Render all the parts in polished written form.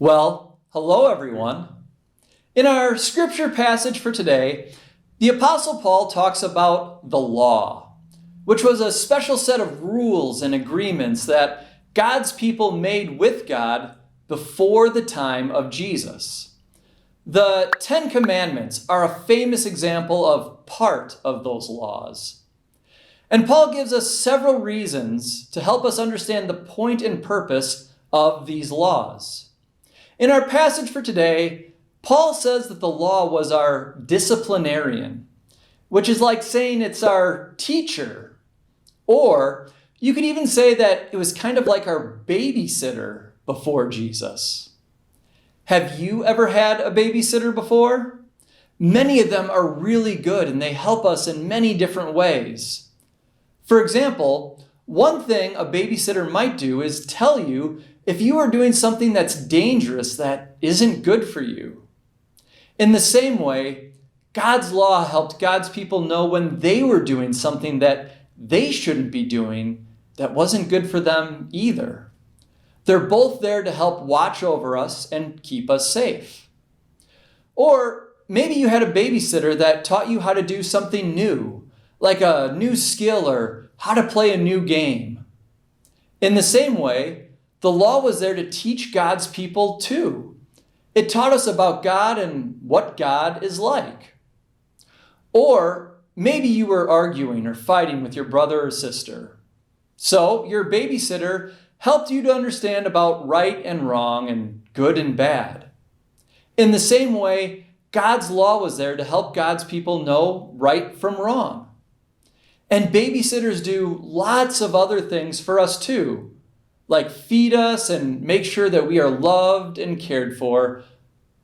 Well, hello everyone. In our scripture passage for today, the Apostle Paul talks about the law, which was a special set of rules and agreements that God's people made with God before the time of Jesus. The Ten Commandments are a famous example of part of those laws. And Paul gives us several reasons to help us understand the point and purpose of these laws. In our passage for today, Paul says that the law was our disciplinarian, which is like saying it's our teacher. Or you could even say that it was kind of like our babysitter before Jesus. Have you ever had a babysitter before? Many of them are really good and they help us in many different ways. For example, one thing a babysitter might do is tell you if you are doing something that's dangerous that isn't good for you. In the same way, God's law helped God's people know when they were doing something that they shouldn't be doing that wasn't good for them either. They're both there to help watch over us and keep us safe. Or maybe you had a babysitter that taught you how to do something new, like a new skill or how to play a new game. In the same way, the law was there to teach God's people too. It taught us about God and what God is like. Or maybe you were arguing or fighting with your brother or sister. So your babysitter helped you to understand about right and wrong and good and bad. In the same way, God's law was there to help God's people know right from wrong. And babysitters do lots of other things for us too, like feed us and make sure that we are loved and cared for,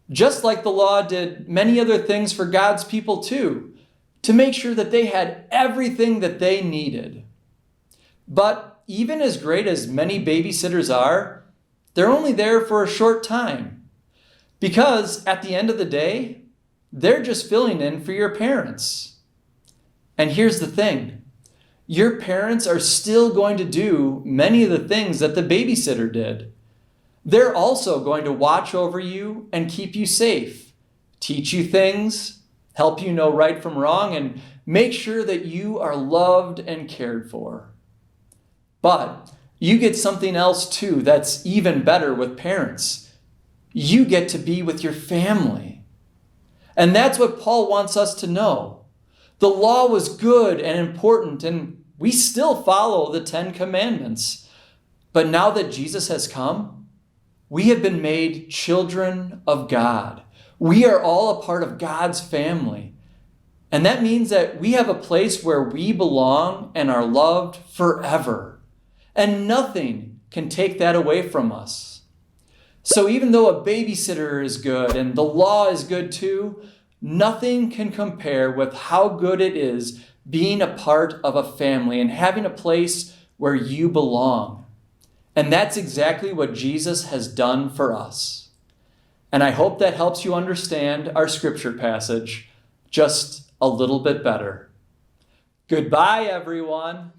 just like the law did many other things for God's people too, to make sure that they had everything that they needed. But even as great as many babysitters are, they're only there for a short time, because at the end of the day, they're just filling in for your parents. And here's the thing. Your parents are still going to do many of the things that the babysitter did. They're also going to watch over you and keep you safe, teach you things, help you know right from wrong, and make sure that you are loved and cared for. But you get something else too that's even better with parents. You get to be with your family. And that's what Paul wants us to know. The law was good and important, and we still follow the Ten Commandments. But now that Jesus has come, we have been made children of God. We are all a part of God's family. And that means that we have a place where we belong and are loved forever. And nothing can take that away from us. So even though a babysitter is good and the law is good too, nothing can compare with how good it is being a part of a family and having a place where you belong. And that's exactly what Jesus has done for us. And I hope that helps you understand our scripture passage just a little bit better. Goodbye, everyone.